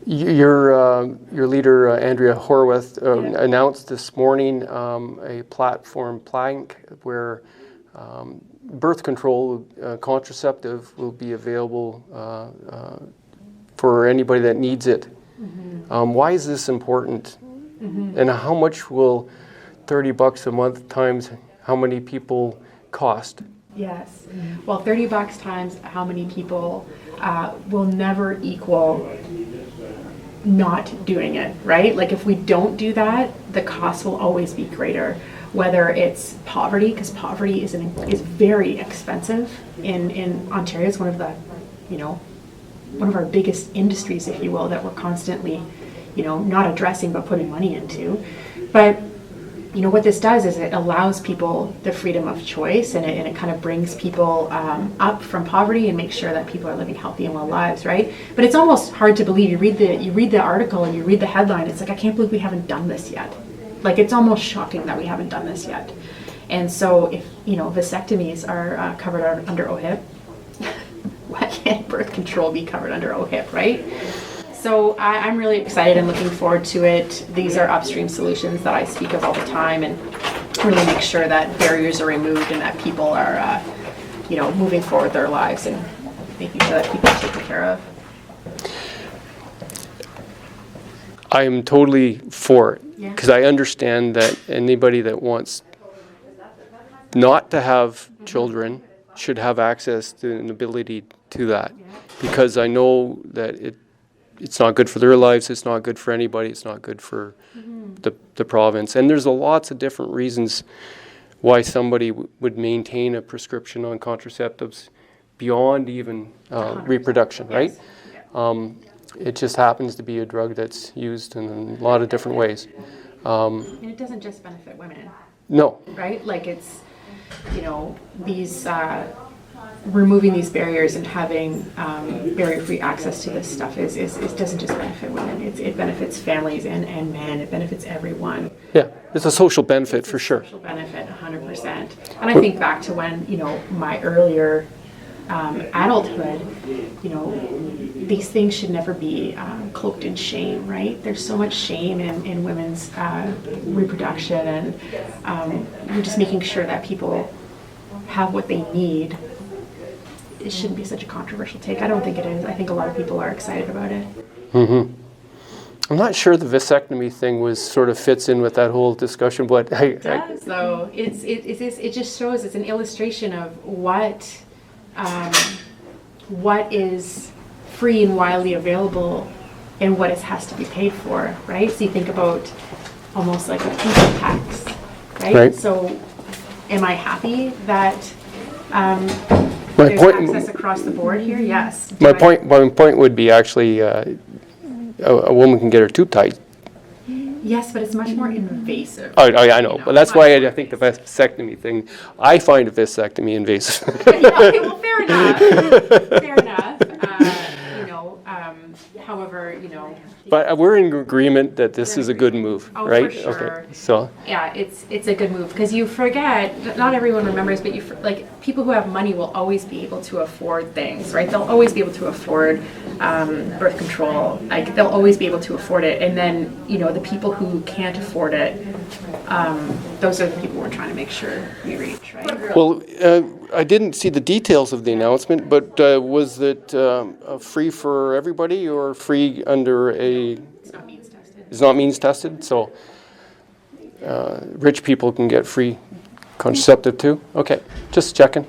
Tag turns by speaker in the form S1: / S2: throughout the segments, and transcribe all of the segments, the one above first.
S1: Your leader, Andrea Horwath, announced this morning a platform plank where birth control, contraceptive, will be available for anybody that needs it. Mm-hmm. Why is this important? Mm-hmm. And how much will $30 a month times how many people cost?
S2: Yes. Well, $30 times how many people will never equal not doing it, right? Like if we don't do that, the cost will always be greater. Whether it's poverty, because poverty is very expensive in Ontario. It's one of the, one of our biggest industries, if you will, that we're constantly, not addressing but putting money into. But what this does is it allows people the freedom of choice, and it kind of brings people up from poverty and makes sure that people are living healthy and well lives, right? But it's almost hard to believe. You read the article and you read the headline. It's like, I can't believe we haven't done this yet. Like, it's almost shocking that we haven't done this yet. And so if vasectomies are covered under OHIP, why can't birth control be covered under OHIP, right? So I'm really excited and looking forward to it. These are upstream solutions that I speak of all the time, and really make sure that barriers are removed and that people are, moving forward their lives and making sure that people are taken care of.
S1: I am totally for it, because I understand that anybody that wants not to have children should have access to an ability to that, because I know that it's not good for their lives, it's not good for anybody, it's not good for the province. And there's lots of different reasons why somebody would maintain a prescription on contraceptives beyond even reproduction, right? Yes. It just happens to be a drug that's used in a lot of different ways.
S2: And it doesn't just benefit women.
S1: No.
S2: Right? Like it's, these removing these barriers and having barrier-free access to this stuff is doesn't just benefit women. It benefits families and men. It benefits everyone.
S1: Yeah, it's a social benefit for sure.
S2: Social benefit, 100%. And I think back to when my earlier adulthood, these things should never be cloaked in shame, right? There's so much shame in women's reproduction, and we're just making sure that people have what they need. It shouldn't be such a controversial take. I don't think it is. I think a lot of people are excited about it.
S1: Mm-hmm. I'm not sure the vasectomy thing sort of fits in with that whole discussion, but
S2: it does, though. It just shows, it's an illustration of what is free and widely available and what has to be paid for, right? So you think about almost like a income tax, right? So am I happy that there's access across the board here? Yes.
S1: My point would be actually a woman can get her tube tied.
S2: Yes, but it's much more invasive.
S1: Oh, I know. But that's why I think the vasectomy thing, I find a vasectomy invasive.
S2: Okay, well, fair enough. Fair enough. However,
S1: But we're in agreement that this is a good move, right?
S2: For sure.
S1: Okay. So.
S2: Yeah, it's a good move, because you forget, not everyone remembers, but people who have money will always be able to afford things, right? They'll always be able to afford birth control. Like, they'll always be able to afford it. And then, the people who can't afford it, those are the people we're trying to make sure we reach, right?
S1: Well, I didn't see the details of the announcement, but was it free for everybody or free under a...
S2: It's not means tested.
S1: It's not means tested, so rich people can get free contraceptive too? Okay, just checking.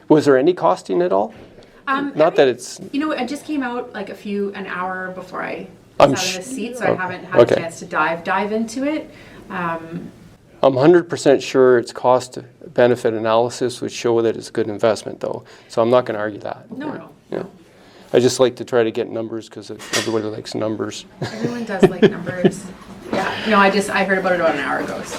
S1: Was there any costing at all? Not that it's...
S2: it just came out like an hour before I sat in this seat, so I haven't had a chance to dive into it.
S1: I'm 100% sure its cost-benefit analysis would show that it's a good investment, though. So I'm not going to argue that.
S2: No.
S1: I just like to try to get numbers because everybody likes numbers.
S2: Everyone does like numbers. Yeah. No, I heard about it about an hour ago. So.